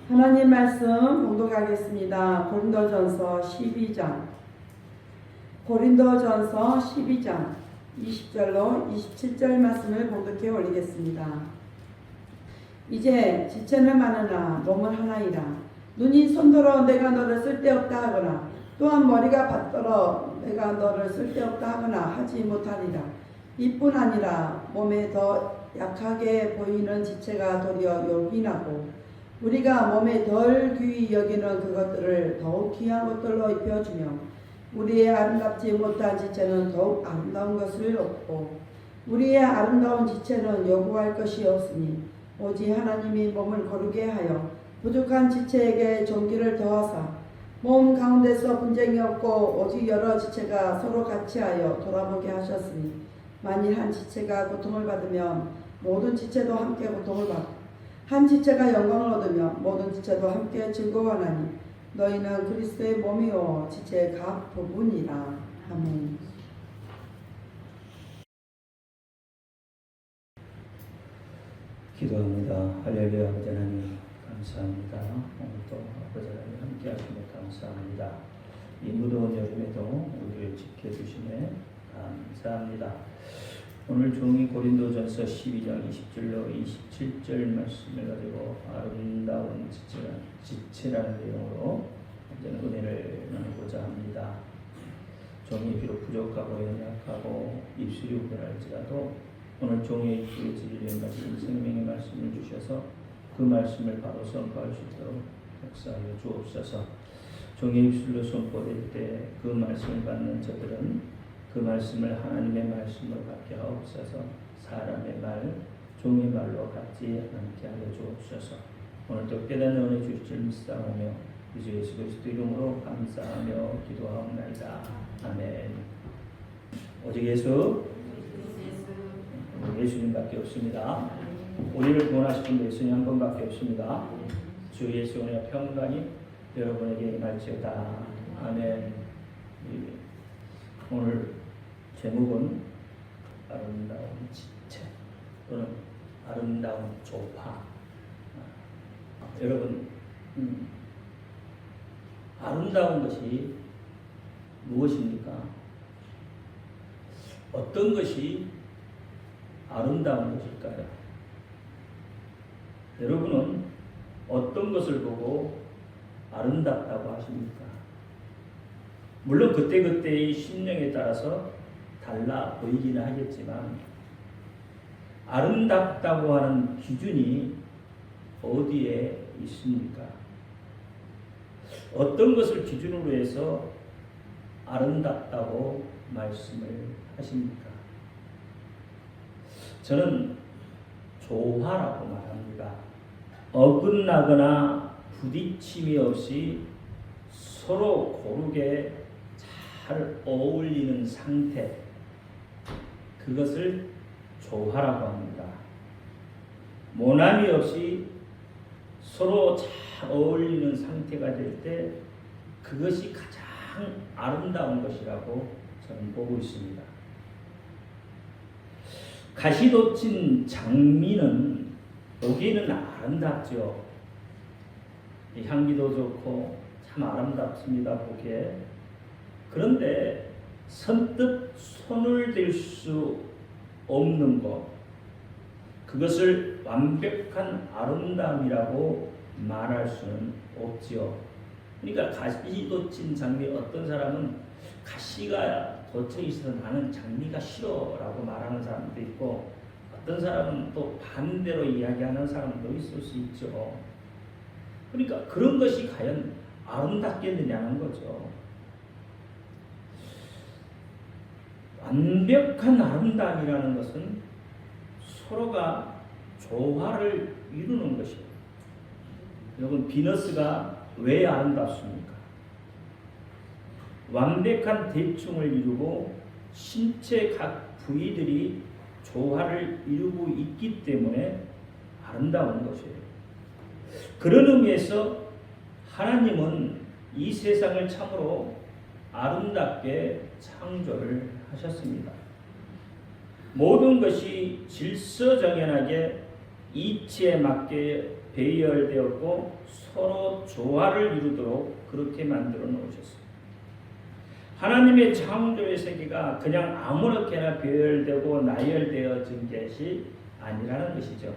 하나님 말씀 봉독하겠습니다. 고린도전서 12장 20절로 27절 말씀을 봉독해 올리겠습니다. 이제 지체는 많으나 몸은 하나이라. 눈이 손더러 내가 너를 쓸데없다 하거나 또한 머리가 밭더러 내가 너를 쓸데없다 하거나 하지 못하리라. 이뿐 아니라 몸에 더 약하게 보이는 지체가 도리어 요긴하고 우리가 몸에 덜 귀히 여기는 그것들을 더욱 귀한 것들로 입혀주며 우리의 아름답지 못한 지체는 더욱 아름다운 것을 얻고 우리의 아름다운 지체는 요구할 것이 없으니 오직 하나님이 몸을 거룩게 하여 부족한 지체에게 존귀를 더하사 몸 가운데서 분쟁이 없고 오직 여러 지체가 서로 같이하여 돌아보게 하셨으니 만일 한 지체가 고통을 받으면 모든 지체도 함께 고통을 받고 한 지체가 영광을 얻으며 모든 지체도 함께 즐거워하나니 너희는 그리스도의 몸이요 지체의 각 부분이라. 아멘. 기도합니다. 할렐루야. 아버지 하나님 감사합니다. 오늘도 아버지 하나님 함께 하시며 감사합니다. 이 무더운 여름에도 우리를 지켜주시네 감사합니다. 오늘 종이 고린도전서 12장 20절로 27절 말씀을 가지고 아름다운 지체라는 내용으로 은혜를 나누고자 합니다. 종이 비록 부족하고 연약하고 입술이 우변할지라도 오늘 종의 귀에 들리는 가진 생명의 말씀을 주셔서 그 말씀을 바로 선포할 수 있도록 역사하여 주옵소서. 종의 입술로 선포될 때 그 말씀을 받는 저들은 그 말씀을 하나님의 말씀으로 받게 하옵소서. 사람의 말, 종의 말로 같지 않게 하여 주옵소서. 오늘도 깨닫는 은혜 주실 줄 믿사오며 주 예수 그리스도 이름으로 감사하며 기도하옵나이다. 아멘. 오직 예수님밖에 없습니다. 우리를 구원하실 분도 예수님 한 분밖에 없습니다. 주 예수 은혜와 평강이 여러분에게 임할지어다. 아멘. 오늘 제목은 아름다운 지체 또는 아름다운 조파. 여러분, 아름다운 것이 무엇입니까? 어떤 것이 아름다운 것일까요? 여러분은 어떤 것을 보고 아름답다고 하십니까? 물론 그때그때의 심령에 따라서 달라 보이기는 하겠지만 아름답다고 하는 기준이 어디에 있습니까? 어떤 것을 기준으로 해서 아름답다고 말씀을 하십니까? 저는 조화라고 말합니다. 어긋나거나 부딪힘이 없이 서로 고르게 잘 어울리는 상태, 그것을 조화라고 합니다. 모남이 없이 서로 잘 어울리는 상태가 될 때 그것이 가장 아름다운 것이라고 저는 보고 있습니다. 가시돋친 장미는 보기에는 아름답죠. 향기도 좋고 참 아름답습니다, 보기에. 그런데 선뜻 손을 댈 수 없는 것, 그것을 완벽한 아름다움이라고 말할 수는 없지요. 그러니까 가시돋친 장미, 어떤 사람은 가시가 돋쳐 있어서 나는 장미가 싫어라고 말하는 사람도 있고, 어떤 사람은 또 반대로 이야기하는 사람도 있을 수 있죠. 그러니까 그런 것이 과연 아름답겠느냐는 거죠. 완벽한 아름다움이라는 것은 서로가 조화를 이루는 것이에요. 여러분, 비너스가 왜 아름답습니까? 완벽한 대충을 이루고 신체 각 부위들이 조화를 이루고 있기 때문에 아름다운 것이에요. 그런 의미에서 하나님은 이 세상을 참으로 아름답게 창조를 하셨습니다. 모든 것이 질서정연하게 이치에 맞게 배열되었고 서로 조화를 이루도록 그렇게 만들어 놓으셨어요. 하나님의 창조의 세계가 그냥 아무렇게나 배열되고 나열되어진 것이 아니라는 것이죠.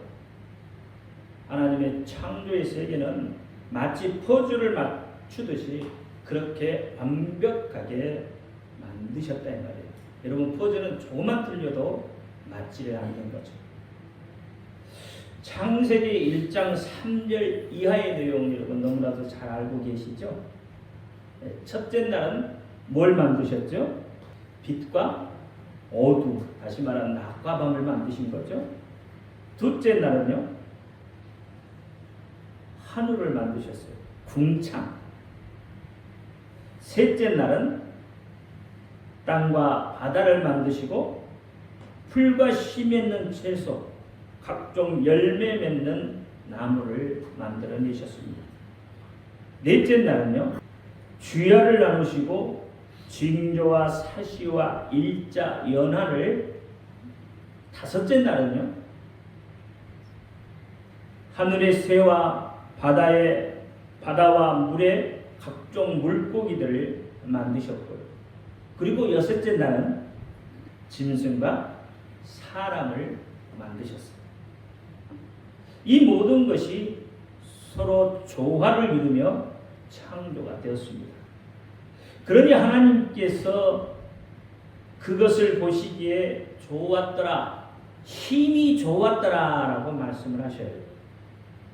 하나님의 창조의 세계는 마치 퍼즐을 맞추듯이 그렇게 완벽하게 만드셨다 이 말이에요. 여러분, 퍼즐은 조금만 틀려도 맞지를 않는 거죠. 창세기 1장 3절 이하의 내용 여러분 너무나도 잘 알고 계시죠? 첫째 날은 뭘 만드셨죠? 빛과 어두, 다시 말하면 낮과 밤을 만드신 거죠. 둘째 날은요, 하늘을 만드셨어요. 궁창. 셋째 날은 땅과 바다를 만드시고 풀과 씨 맺는 채소, 각종 열매 맺는 나무를 만들어내셨습니다. 넷째 날은요, 주야를 나누시고 징조와 사시와 일자, 연한을. 다섯째 날은요, 하늘의 새와 바다와 물의 각종 물고기들을 만드셨고요. 그리고 여섯째 날은 짐승과 사람을 만드셨어요. 이 모든 것이 서로 조화를 이루며 창조가 되었습니다. 그러니 하나님께서 그것을 보시기에 좋았더라, 힘이 좋았더라라고 말씀을 하셔요.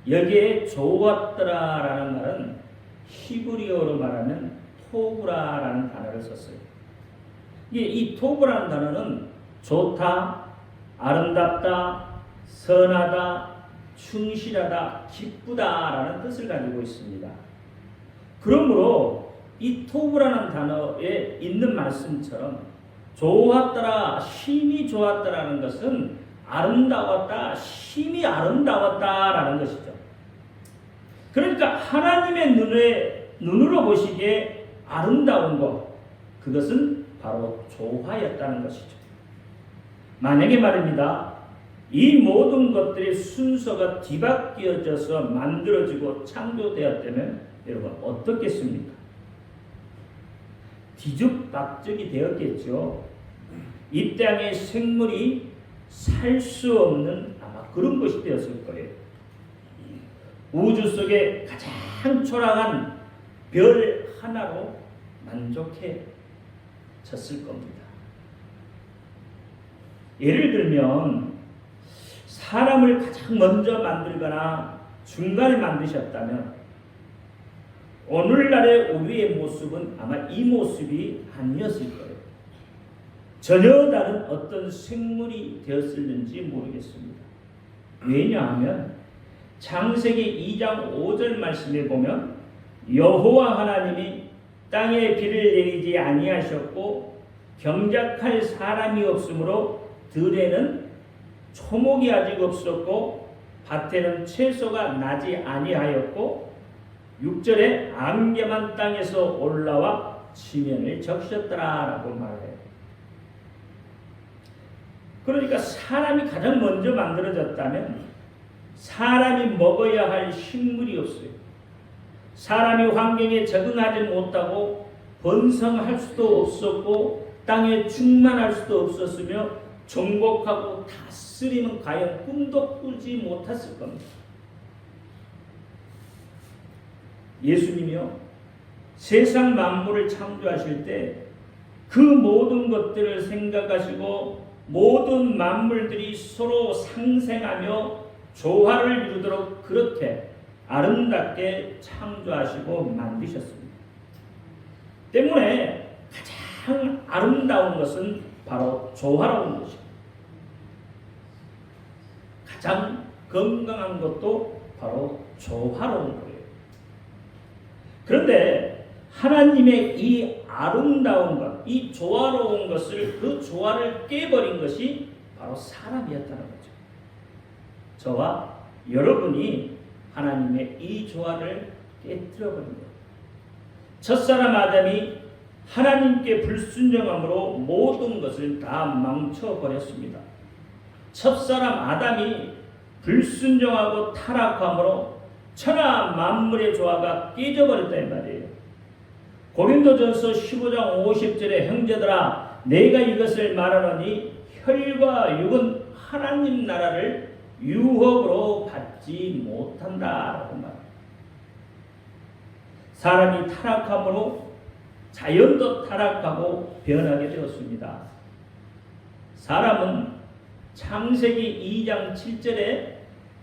여기에 좋았더라라는 말은 히브리어로 말하면 토브라라는 단어를 썼어요. 이 토브라는 단어는 좋다, 아름답다, 선하다, 충실하다, 기쁘다라는 뜻을 가지고 있습니다. 그러므로 이 토브라는 단어에 있는 말씀처럼 좋았더라, 힘이 좋았더라는 것은 아름다웠다, 힘이 아름다웠다라는 것이죠. 그러니까 하나님의 눈으로 보시기에 아름다운 것, 그것은 바로 조화였다는 것이죠. 만약에 말입니다, 이 모든 것들의 순서가 뒤바뀌어져서 만들어지고 창조되었다면 여러분 어떻겠습니까? 뒤죽박죽이 되었겠죠. 이 땅의 생물이 살 수 없는 아마 그런 것이 되었을 거예요. 우주 속에 가장 초라한 별 하나로 만족해졌을 겁니다. 예를 들면 사람을 가장 먼저 만들거나 중간에 만드셨다면 오늘날의 우리의 모습은 아마 이 모습이 아니었을 거예요. 전혀 다른 어떤 생물이 되었을는지 모르겠습니다. 왜냐하면 창세기 2장 5절 말씀에 보면 여호와 하나님이 땅에 비를 내리지 아니하셨고 경작할 사람이 없으므로 들에는 초목이 아직 없었고 밭에는 채소가 나지 아니하였고 6절에 안개만 땅에서 올라와 지면을 적셨더라라고 말해요. 그러니까 사람이 가장 먼저 만들어졌다면 사람이 먹어야 할 식물이 없어요. 사람이 환경에 적응하지 못하고 번성할 수도 없었고 땅에 충만할 수도 없었으며 정복하고 다스리면 과연 꿈도 꾸지 못했을 겁니다. 예수님이요, 세상 만물을 창조하실 때 그 모든 것들을 생각하시고 모든 만물들이 서로 상생하며 조화를 이루도록 그렇게 아름답게 창조하시고 만드셨습니다. 때문에 가장 아름다운 것은 바로 조화로운 것입니다. 가장 건강한 것도 바로 조화로운 거예요. 그런데 하나님의 이 아름다운 것, 이 조화로운 것을, 그 조화를 깨버린 것이 바로 사람이었다는 거죠. 저와 여러분이 하나님의 이 조화를 깨뜨려버린 거예요. 첫사람 아담이 하나님께 불순종함으로 모든 것을 다 망쳐버렸습니다. 첫사람 아담이 불순종하고 타락함으로 천하 만물의 조화가 깨져버렸다 이 말이에요. 고린도전서 15장 50절에 형제들아 내가 이것을 말하노니 혈과 육은 하나님 나라를 유혹으로 받지 못한다라고 말합니다. 사람이 타락함으로 자연도 타락하고 변하게 되었습니다. 사람은 창세기 2장 7절에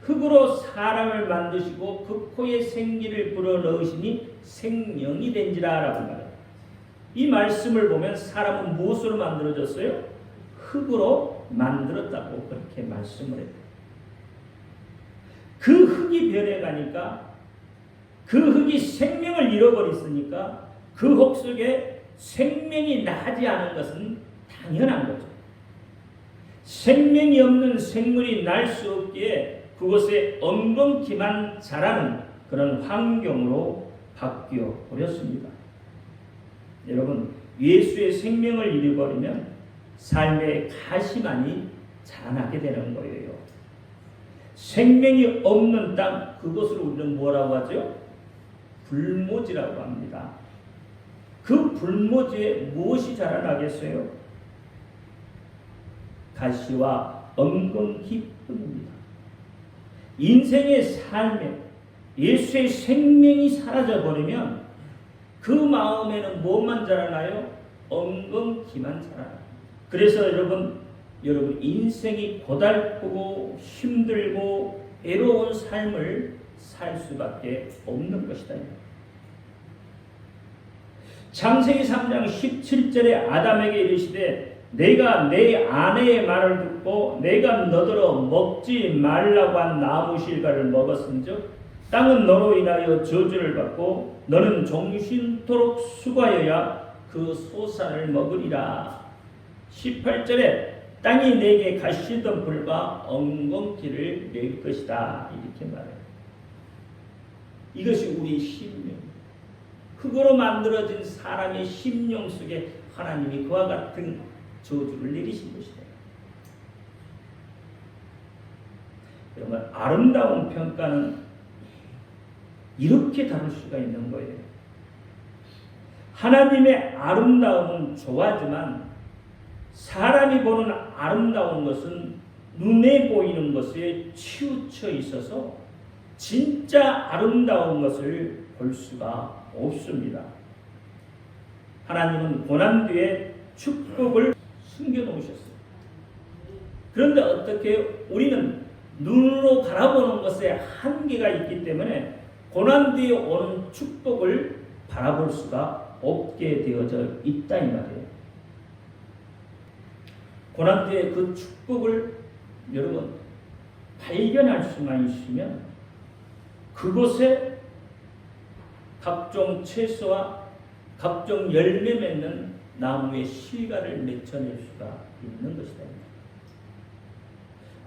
흙으로 사람을 만드시고 그 코에 생기를 불어넣으시니 생명이 된지라 라고 말해요. 이 말씀을 보면 사람은 무엇으로 만들어졌어요? 흙으로 만들었다고 그렇게 말씀을 해요. 그 흙이 변해가니까 그 흙이 생명을 잃어버렸으니까 그 흙 속에 생명이 나지 않은 것은 당연한 거죠. 생명이 없는 생물이 날 수 없기에 그곳에 엉겅퀴만 자라는 그런 환경으로 바뀌어 버렸습니다. 여러분, 예수의 생명을 잃어버리면 삶의 가시만이 자라나게 되는 거예요. 생명이 없는 땅, 그것을 우리는 뭐라고 하죠? 불모지라고 합니다. 그 불모지에 무엇이 자라나겠어요? 가시와 엉겅퀴뿐입니다. 인생의 삶에 예수의 생명이 사라져버리면 그 마음에는 뭐만 자라나요? 엉겅퀴만 자라나요. 그래서 여러분 인생이 고달프고 힘들고 외로운 삶을 살 수밖에 없는 것이다. 창세기 3장 17절에 아담에게 이르시되 내가 내 아내의 말을 듣고 내가 너더러 먹지 말라고 한 나무 실과를 먹었은즉 땅은 너로 인하여 저주를 받고 너는 종신토록 수고하여야 그 소산을 먹으리라. 18절에 땅이 내게 가시던 불과 엉겅퀴를 낼 것이다 이렇게 말해요. 이것이 우리 심령, 흙으로 만들어진 사람의 심령 속에 하나님이 그와 같은 저주를 내리신 것이다. 여러분, 아름다운 평가는 이렇게 다룰 수가 있는 거예요. 하나님의 아름다움은 좋아하지만 사람이 보는 아름다운 것은 눈에 보이는 것에 치우쳐 있어서 진짜 아름다운 것을 볼 수가 없습니다. 하나님은 고난 뒤에 축복을 숨겨놓으셨어요. 그런데 어떻게 우리는 눈으로 바라보는 것에 한계가 있기 때문에 고난 뒤에 오는 축복을 바라볼 수가 없게 되어져 있다 이 말이에요. 고난 뒤에 그 축복을 여러분 발견할 수만 있으면 그곳에 각종 채소와 각종 열매 맺는 나무의 실과를 맺혀낼 수가 있는 것이다.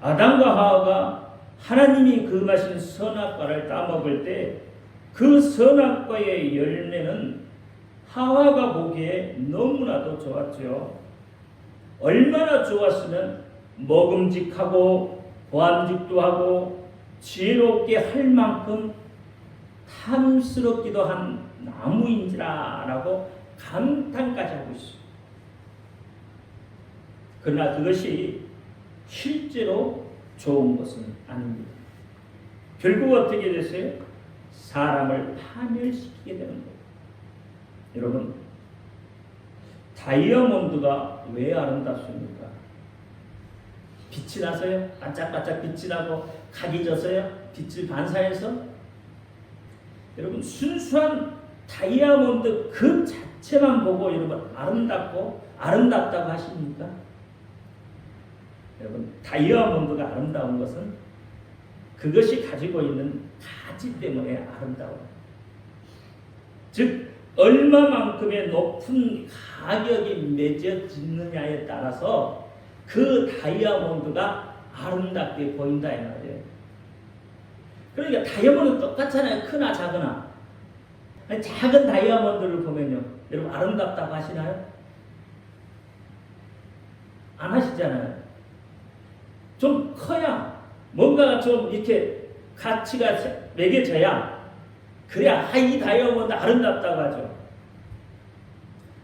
아담과 하와가 하나님이 금하신 선악과를 따먹을 때 그 선악과의 열매는 하와가 보기에 너무나도 좋았죠. 얼마나 좋았으면 먹음직하고 보암직도 하고 지혜롭게 할 만큼 탐스럽기도 한 나무인지라라고 감탄까지 하고 있어요. 그러나 그것이 실제로 좋은 것은 아닙니다. 결국 어떻게 됐어요? 사람을 파멸시키게 되는 거예요. 여러분, 다이아몬드가 왜 아름답습니까? 빛이 나서요? 반짝반짝 빛이 나고 각이 져서요? 빛을 반사해서? 여러분, 순수한 다이아몬드 그 자체만 보고 여러분 아름답다고 하십니까? 여러분, 다이아몬드가 아름다운 것은 그것이 가지고 있는 가지 때문에 아름다워요. 즉 얼마만큼의 높은 가격이 맺어지느냐에 따라서 그 다이아몬드가 아름답게 보인다 이 말이에요. 그러니까 다이아몬드는 똑같잖아요. 크나 작으나. 아니, 작은 다이아몬드를 보면요, 여러분 아름답다고 하시나요? 안 하시잖아요. 좀 커야 뭔가가 좀 이렇게 가치가 매겨져야 그래야 이 다이아몬드 아름답다고 하죠.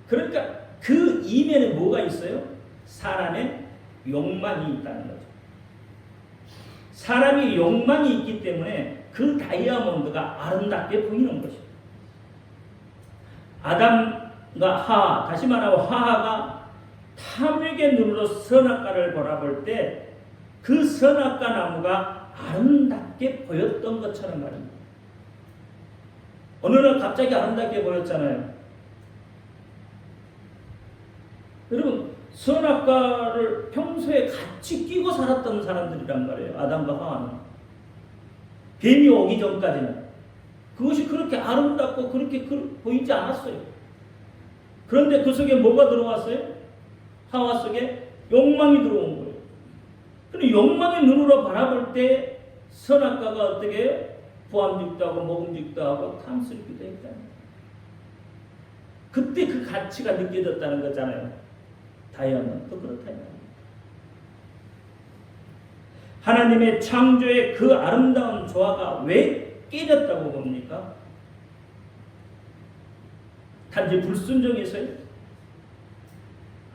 그러니까 그 이면에 뭐가 있어요? 사람의 욕망이 있다는 거죠. 사람이 욕망이 있기 때문에 그 다이아몬드가 아름답게 보이는 것이죠. 아담과 하하, 다시 말하고 하하가 탐욕의 눈으로 선악과를 바라볼 때 그 선악과 나무가 아름답게 보였던 것처럼 말입니다. 어느 날 갑자기 아름답게 보였잖아요. 여러분, 선악과를 평소에 같이 끼고 살았던 사람들이란 말이에요. 아담과 하와는. 뱀이 오기 전까지는 그것이 그렇게 아름답고 그렇게 보이지 않았어요. 그런데 그 속에 뭐가 들어왔어요? 하와 속에 욕망이 들어온 거예요. 그런데 욕망의 눈으로 바라볼 때 선악과가 어떻게 해요? 보암직도 하고 먹음직도 하고 탐스럽기도 했다는 거예요. 그때 그 가치가 느껴졌다는 거잖아요. 다이아몬드도 그렇다. 하나님의 창조의 그 아름다운 조화가 왜 깨졌다고 봅니까? 단지 불순종해서요?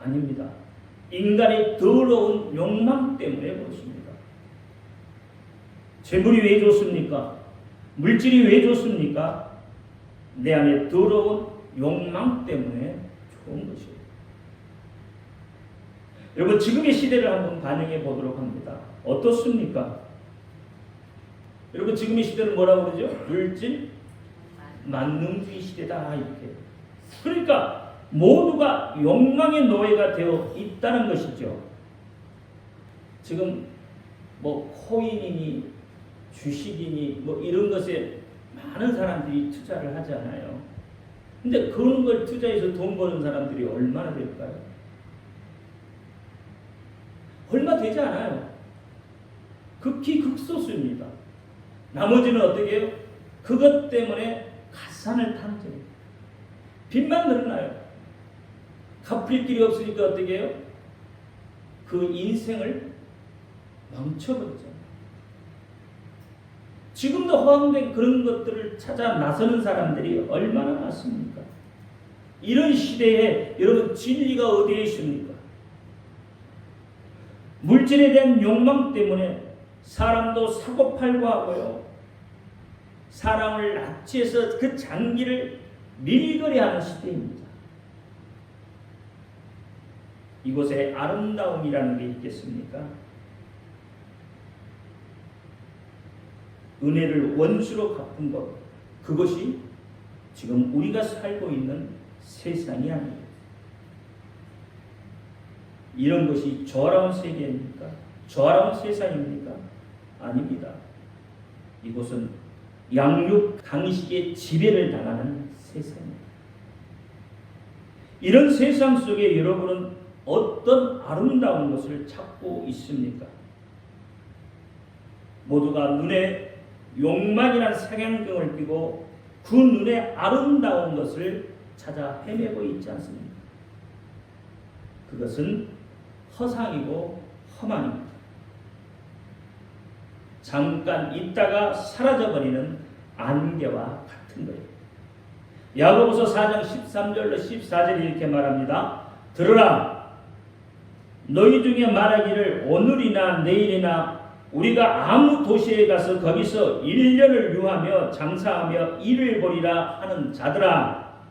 아닙니다. 인간의 더러운 욕망 때문에 그렇습니다. 재물이 왜 좋습니까? 물질이 왜 좋습니까? 내 안에 더러운 욕망 때문에 좋은 것이에요. 여러분, 지금의 시대를 한번 반영해 보도록 합니다. 어떻습니까? 여러분, 지금의 시대를 뭐라고 그러죠? 물질 만능주의 시대다, 이렇게. 그러니까 모두가 욕망의 노예가 되어 있다는 것이죠. 지금 뭐 코인이니 주식이니 뭐 이런 것에 많은 사람들이 투자를 하잖아요. 근데 그런 걸 투자해서 돈 버는 사람들이 얼마나 될까요? 얼마 되지 않아요. 극히 극소수입니다. 나머지는 어떻게 해요? 그것 때문에 가산을 탐정해요. 빚만 늘어나요. 갚을 길이 없으니까 어떻게 해요? 그 인생을 망쳐버리죠. 지금도 허황된 그런 것들을 찾아 나서는 사람들이 얼마나 많습니까? 이런 시대에 여러분, 진리가 어디에 있습니까? 물질에 대한 욕망 때문에 사람도 사고팔고 하고요. 사람을 납치해서 그 장기를 밀거래하는 시대입니다. 이곳에 아름다움이라는 게 있겠습니까? 은혜를 원수로 갚은 것, 그것이 지금 우리가 살고 있는 세상이 아닙니다. 이런 것이 조화로운 세계입니까? 조화로운 세상입니까? 아닙니다. 이곳은 양육, 강식의 지배를 당하는 세상입니다. 이런 세상 속에 여러분은 어떤 아름다운 것을 찾고 있습니까? 모두가 눈에 욕망이란 상향경을 띠고 그 눈에 아름다운 것을 찾아 헤매고 있지 않습니까? 그것은 허상이고 험한입니다. 잠깐 있다가 사라져버리는 안개와 같은 거예요. 야고보서 4장 13절로 14절에 이렇게 말합니다. 들으라, 너희 중에 말하기를 오늘이나 내일이나 우리가 아무 도시에 가서 거기서 1년을 유하며 장사하며 일을 벌이라 하는 자들아,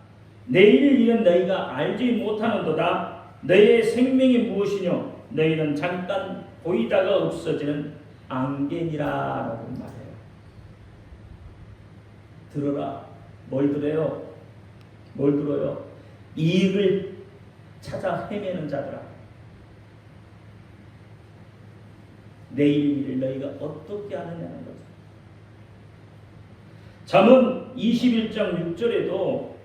내일 일은 너희가 알지 못하는도다. 너희의 생명이 무엇이뇨? 너희는 잠깐 보이다가 없어지는 안개니라 라고 말해요. 들어라. 뭘 들어요? 뭘 들어요? 이익을 찾아 헤매는 자들아, 내일 일을 너희가 어떻게 하느냐는 거죠. 잠언 21장 6절에도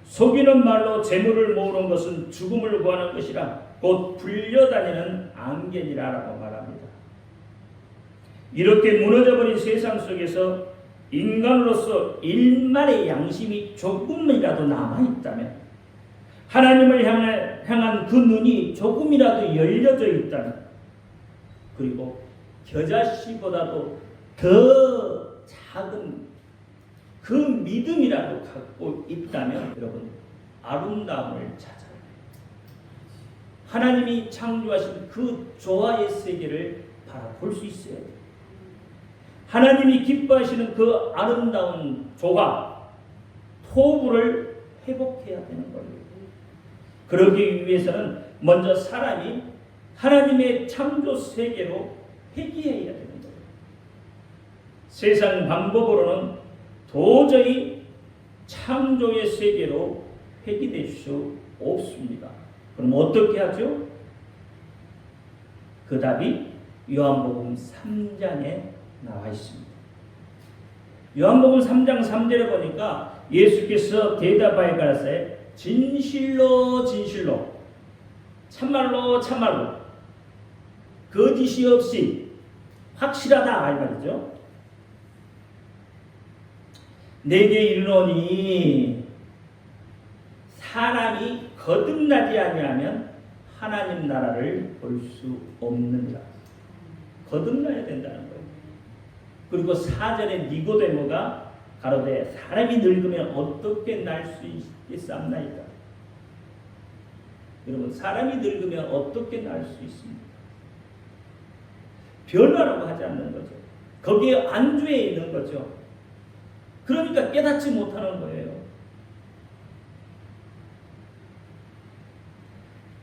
속이는 말로 재물을 모으는 것은 죽음을 구하는 것이라 곧 불려다니는 안개니라라고 말합니다. 이렇게 무너져버린 세상 속에서 인간으로서 일말의 양심이 조금이라도 남아있다면, 하나님을 향한 그 눈이 조금이라도 열려져 있다면, 그리고 겨자씨보다도 더 작은 그 믿음이라도 갖고 있다면 여러분 아름다움을 찾아요. 하나님이 창조하신 그 조화의 세계를 바라볼 수 있어야 돼요. 하나님이 기뻐하시는 그 아름다운 조화, 토부를 회복해야 되는 거예요. 그러기 위해서는 먼저 사람이 하나님의 창조 세계로 회귀해야 되는 거예요. 세상 방법으로는 도저히 창조의 세계로 회귀될 수 없습니다. 그럼 어떻게 하죠? 그 답이 요한복음 3장에 나와 있습니다. 요한복음 3장 3절에 보니까 예수께서 대답하여 가라사대 진실로 진실로 참말로 참말로 거짓이 없이 확실하다 이 말이죠. 내게 이르노니 사람이 거듭나지 아니하면 하나님 나라를 볼 수 없느니라. 거듭나야 된다는 거예요. 그리고 4절에 니고데모가 가로되 사람이 늙으면 어떻게 날 수 있겠사옵나이까. 여러분 사람이 늙으면 어떻게 날 수 있습니까? 변화라고 하지 않는 거죠. 거기에 안주해 있는 거죠. 그러니까 깨닫지 못하는 거예요.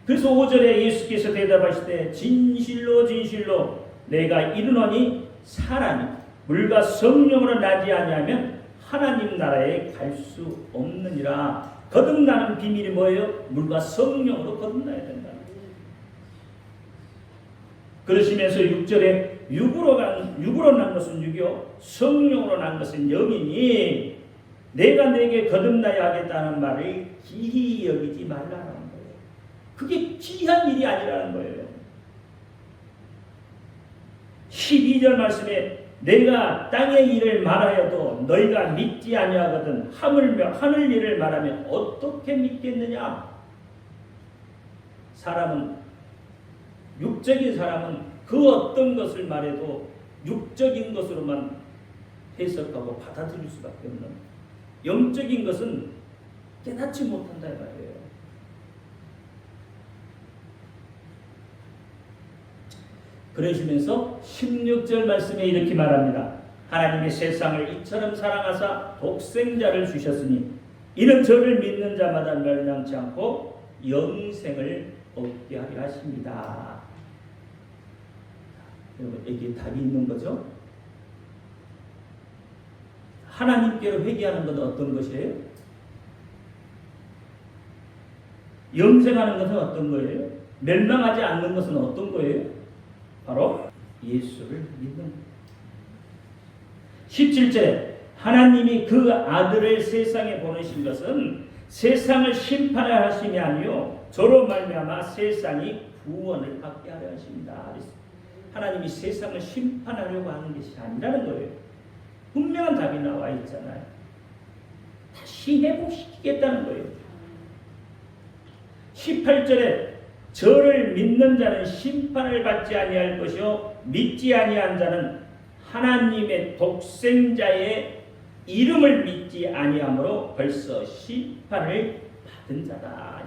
그래서 5절에 예수께서 대답하시되 진실로 진실로 내가 이르노니 사람이 물과 성령으로 나지 아니하면 하나님 나라에 갈 수 없느니라. 거듭나는 비밀이 뭐예요? 물과 성령으로 거듭나야 된다는 거예요. 그러시면서 6절에 육으로 난 것은 육이요 성령으로 난 것은 영이니 내가 내게 거듭나야 하겠다는 말을 기히 여기지 말라는 거예요. 그게 기이한 일이 아니라는 거예요. 12절 말씀에 내가 땅의 일을 말하여도 너희가 믿지 아니하거든 하물며 하늘 일을 말하면 어떻게 믿겠느냐. 육적인 사람은 그 어떤 것을 말해도 육적인 것으로만 해석하고 받아들일 수밖에 없는, 영적인 것은 깨닫지 못한다 이 말이에요. 그러시면서 16절 말씀에 이렇게 말합니다. 하나님의 세상을 이처럼 사랑하사 독생자를 주셨으니 이는 저를 믿는 자마다 멸망치 않고 영생을 얻게 하려 하십니다. 여러분 여기에 답이 있는 거죠? 하나님께로 회개하는 것은 어떤 것이에요? 영생하는 것은 어떤 거예요? 멸망하지 않는 것은 어떤 거예요? 바로 예수를 믿는 거예요. 17절에 하나님이 그 아들을 세상에 보내신 것은 세상을 심판하려 하심이 아니요 저로 말미암아 세상이 구원을 받게 하려 하십니다. 하나님이 세상을 심판하려고 하는 것이 아니라는 거예요. 분명한 답이 나와 있잖아요. 다시 회복시키겠다는 거예요. 18절에 저를 믿는 자는 심판을 받지 아니할 것이요 믿지 아니한 자는 하나님의 독생자의 이름을 믿지 아니함으로 벌써 심판을 받은 자다.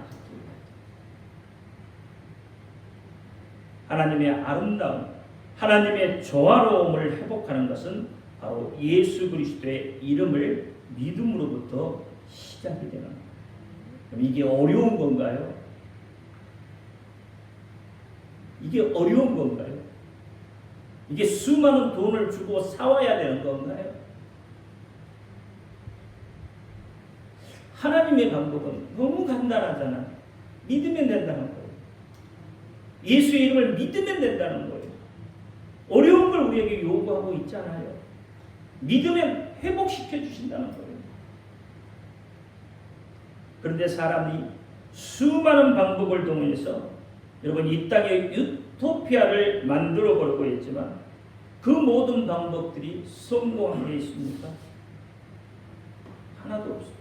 하나님의 아름다움, 하나님의 조화로움을 회복하는 것은 바로 예수 그리스도의 이름을 믿음으로부터 시작이 되는 거예요. 그럼 이게 어려운 건가요? 이게 어려운 건가요? 이게 수많은 돈을 주고 사와야 되는 건가요? 하나님의 방법은 너무 간단하잖아요. 믿으면 된다는 거예요. 예수의 이름을 믿으면 된다는 거예요. 어려운 걸 우리에게 요구하고 있잖아요. 믿으면 회복시켜 주신다는 거예요. 그런데 사람이 수많은 방법을 동원해서 여러분 이 땅에 유토피아를 만들어 보려고 했지만 그 모든 방법들이 성공한 게 있습니까? 하나도 없습니다.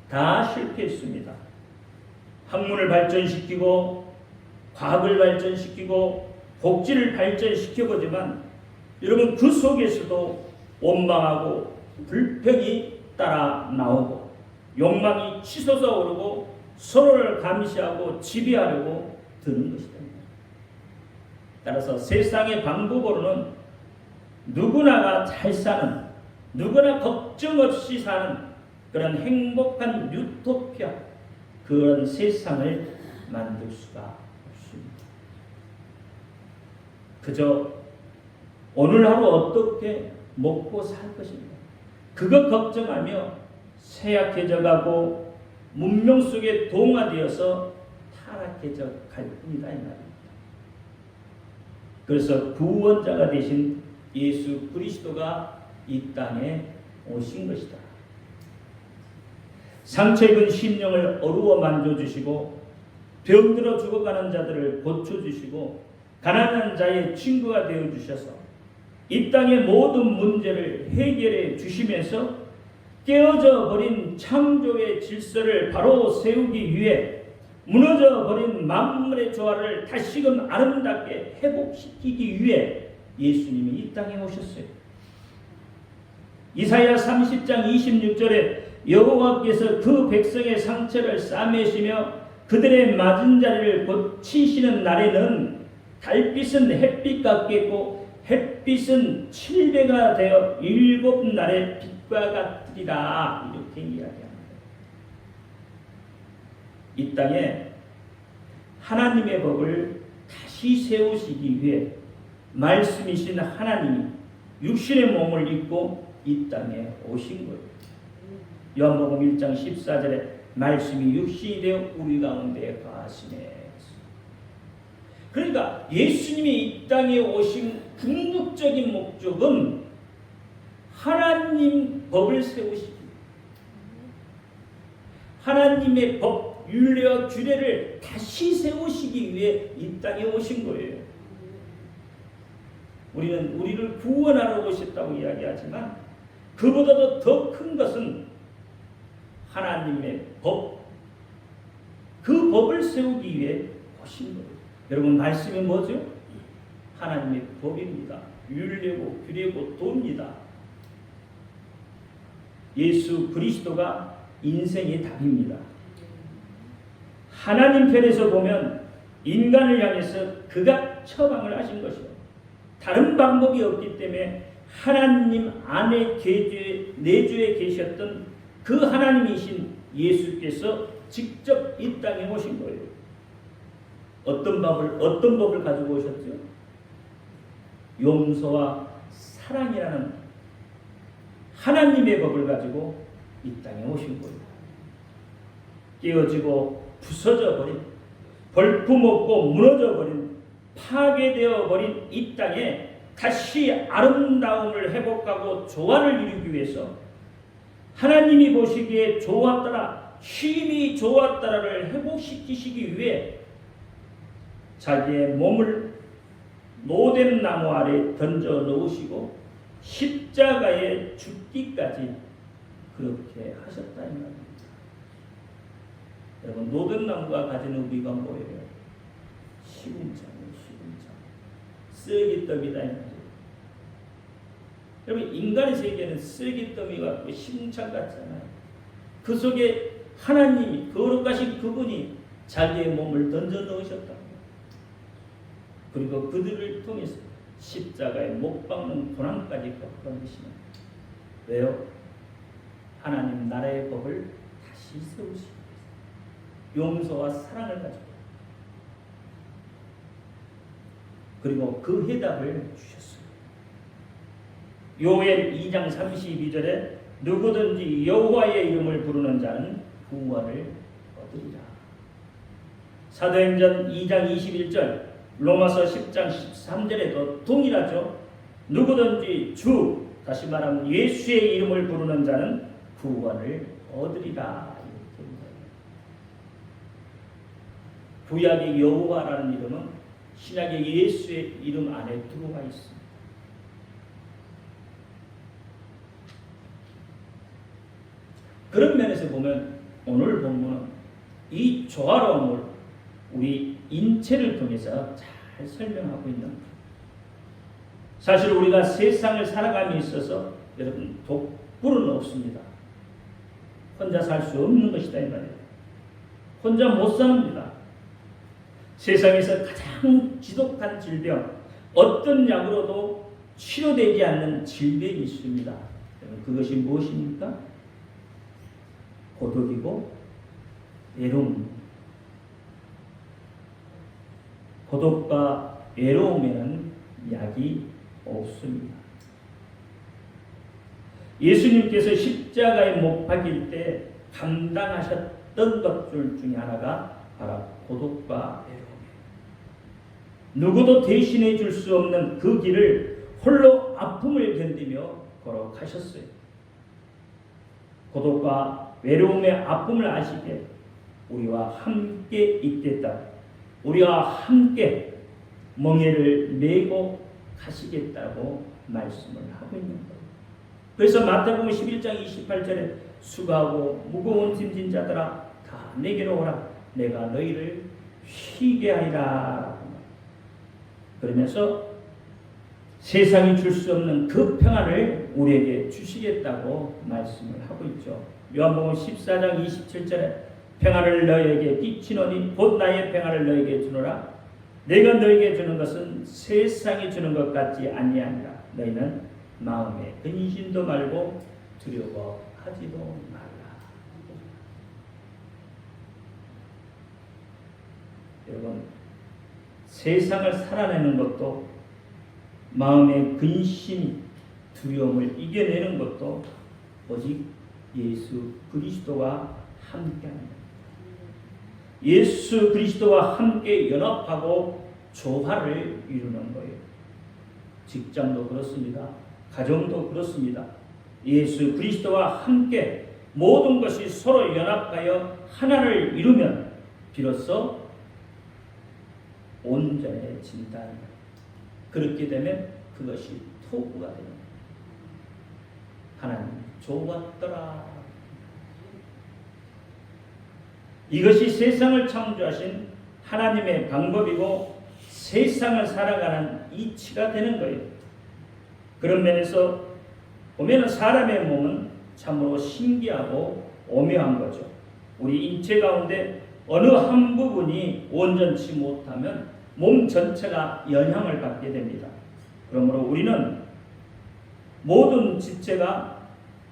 다 실패했습니다. 학문을 발전시키고 과학을 발전시키고 복지를 발전시켜보지만 여러분 그 속에서도 원망하고 불평이 따라 나오고 욕망이 치솟아 오르고 서로를 감시하고 지배하려고 드는 것이다. 따라서 세상의 방법으로는 누구나가 잘 사는, 누구나 걱정 없이 사는 그런 행복한 유토피아, 그런 세상을 만들 수가 없습니다. 그저 오늘 하루 어떻게 먹고 살 것인가, 그것 걱정하며 쇠약해져가고 문명 속에 동화되어서 타락해져 갈 뿐이다 이 말입니다. 그래서 구원자가 되신 예수 그리스도가 이 땅에 오신 것이다. 상처 입은 심령을 어루어 만져주시고 병들어 죽어가는 자들을 고쳐주시고 가난한 자의 친구가 되어주셔서 이 땅의 모든 문제를 해결해 주시면서 깨어져 버린 창조의 질서를 바로 세우기 위해 무너져 버린 만물의 조화를 다시금 아름답게 회복시키기 위해 예수님이 이 땅에 오셨어요. 이사야 30장 26절에 여호와께서 그 백성의 상처를 싸매시며 그들의 맞은 자리를 고치시는 날에는 달빛은 햇빛 같겠고 햇빛은 7배가 되어 7날의 빛과 같으리라, 이렇게 이야기합니다. 이 땅에 하나님의 법을 다시 세우시기 위해 말씀이신 하나님이 육신의 몸을 입고 이 땅에 오신 거예요. 요한복음 1장 14절에 말씀이 육신이 되어 우리 가운데 거하시네. 그러니까 예수님이 이 땅에 오신 궁극적인 목적은 하나님 법을 세우시기, 하나님의 법, 율례와 규례를 다시 세우시기 위해 이 땅에 오신 거예요. 우리는 우리를 구원하러 오셨다고 이야기하지만 그보다도 더 큰 것은 하나님의 법, 그 법을 세우기 위해 오신 거예요. 여러분, 말씀이 뭐죠? 하나님의 법입니다. 율례고 규례고 도입니다. 예수 그리스도가 인생의 답입니다. 하나님 편에서 보면 인간을 향해서 그가 처방을 하신 것이요, 다른 방법이 없기 때문에 하나님 안에 내주에 계셨던 그 하나님이신 예수께서 직접 이 땅에 오신 거예요. 어떤 법을 가지고 오셨죠? 용서와 사랑이라는 하나님의 법을 가지고 이 땅에 오신 거예요. 깨어지고 부서져 버린, 벌품없고 무너져 버린, 파괴되어 버린 이 땅에 다시 아름다움을 회복하고 조화를 이루기 위해서 하나님이 보시기에 좋았더라, 힘이 좋았더라를 회복시키시기 위해 자기의 몸을 노된 나무 아래 던져 놓으시고 십자가에 죽기까지 그렇게 하셨다 이 말입니다. 여러분, 노된 나무가 가지는 의미가 뭐예요? 시궁창이에요. 시궁창, 쓰레기더미다 이 말이에요. 여러분, 인간의 세계는 쓰레기더미 같고 시궁창 같잖아요. 그 속에 하나님이, 거룩하신 그분이 자기의 몸을 던져 넣으셨다. 그리고 그들을 통해서 십자가에 못 박는 고난까지 겪어내시는. 왜요? 하나님 나라의 법을 다시 세우시기 위해서, 용서와 사랑을 가지고, 그리고 그 해답을 주셨어요. 요엘 2장 32절에 누구든지 여호와의 이름을 부르는 자는 구원을 얻으리라. 사도행전 2장 21절, 로마서 10장 13절에도 동일하죠. 누구든지 주, 다시 말하면 예수의 이름을 부르는 자는 구원을 얻으리라. 구약의 여호와라는 이름은 신약의 예수의 이름 안에 들어가 있습니다. 그런 면에서 보면 오늘 본문은 이 조화로움을 우리 인체를 통해서 잘 설명하고 있는 거예요. 사실 우리가 세상을 살아감에 있어서 여러분 독불은 없습니다. 혼자 살 수 없는 것이다 이 말이에요. 혼자 못 삽니다. 세상에서 가장 지독한 질병, 어떤 약으로도 치료되지 않는 질병이 있습니다. 그것이 무엇입니까? 고독이고 외로움. 고독과 외로움에는 약이 없습니다. 예수님께서 십자가에 못 박힐 때 감당하셨던 것들 중에 하나가 바로 고독과 외로움이에요. 누구도 대신해 줄 수 없는 그 길을 홀로 아픔을 견디며 걸어가셨어요. 고독과 외로움의 아픔을 아시게 우리와 함께 있겠다. 우리와 함께 멍에를 메고 가시겠다고 말씀을 하고 있는 거예요. 그래서 마태복음 11장 28절에 수고하고 무거운 짐진 자들아 다 내게로 오라. 내가 너희를 쉬게 하리라. 그러면서 세상이 줄 수 없는 그 평안을 우리에게 주시겠다고 말씀을 하고 있죠. 요한복음 14장 27절에 평안을 너희에게 끼치노니 곧 나의 평안을 너희에게 주노라. 내가 너희에게 주는 것은 세상이 주는 것 같지 아니하니라. 너희는 마음에 근심도 말고 두려워하지도 말라. 여러분, 세상을 살아내는 것도 마음의 근심, 두려움을 이겨내는 것도 오직 예수 그리스도와 함께합니다. 예수 그리스도와 함께 연합하고 조화를 이루는 거예요. 직장도 그렇습니다. 가정도 그렇습니다. 예수 그리스도와 함께 모든 것이 서로 연합하여 하나를 이루면 비로소 온전해진다. 그렇게 되면 그것이 토부가 됩니다. 하나님 좋았더라. 이것이 세상을 창조하신 하나님의 방법이고 세상을 살아가는 이치가 되는 거예요. 그런 면에서 보면 사람의 몸은 참으로 신기하고 오묘한 거죠. 우리 인체 가운데 어느 한 부분이 온전치 못하면 몸 전체가 영향을 받게 됩니다. 그러므로 우리는 모든 지체가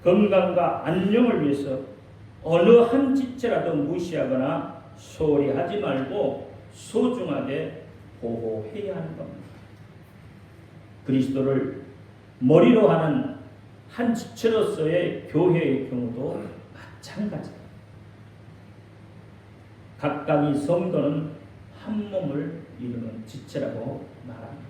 건강과 안녕을 위해서 어느 한 지체라도 무시하거나 소홀히 하지 말고 소중하게 보호해야 하는 겁니다. 그리스도를 머리로 하는 한 지체로서의 교회의 경우도 마찬가지입니다. 각각의 성도는 한 몸을 이루는 지체라고 말합니다.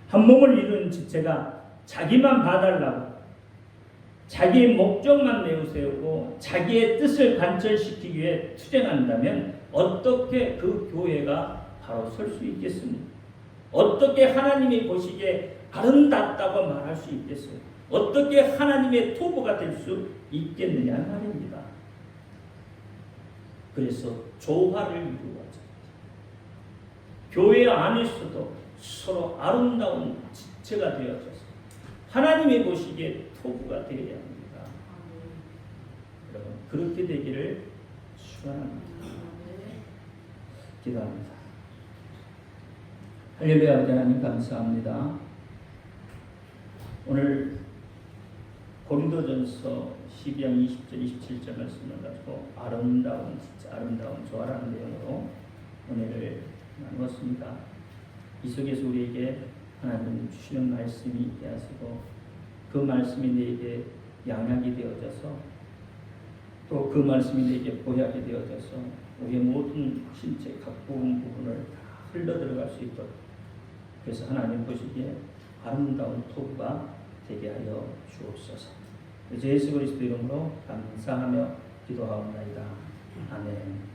한 몸을 이루는 지체가 자기만 봐달라고 자기의 목적만 내세우고 자기의 뜻을 관철시키기 위해 투쟁한다면 어떻게 그 교회가 바로 설 수 있겠습니까? 어떻게 하나님이 보시기에 아름답다고 말할 수 있겠어요? 어떻게 하나님의 토부가 될 수 있겠느냐 말입니다. 그래서 조화를 이루어져 교회 안에서도 서로 아름다운 지체가 되어져서 하나님이 보시기에 토부가 되어야 합니다. 여러분 그렇게 되기를 축원합니다. 기도합니다. 할렐루야. 아버지 하나님 감사합니다. 오늘 고린도전서 12장 20절 27절 말씀을 가지고 아름다운 진짜 아름다운 조화라는 내용으로 은혜를 나누었습니다. 이 속에서 우리에게 하나님 주시는 말씀이 있게 하시고 그 말씀이 내게 양약이 되어져서 또 그 말씀이 내게 보약이 되어져서 우리의 모든 신체 각 부분을 다 흘러 들어갈 수 있도록 그래서 하나님 보시기에 아름다운 토부가 되게 하여 주옵소서. 예수 그리스도 이름으로 감사하며 기도하옵나이다. 아멘.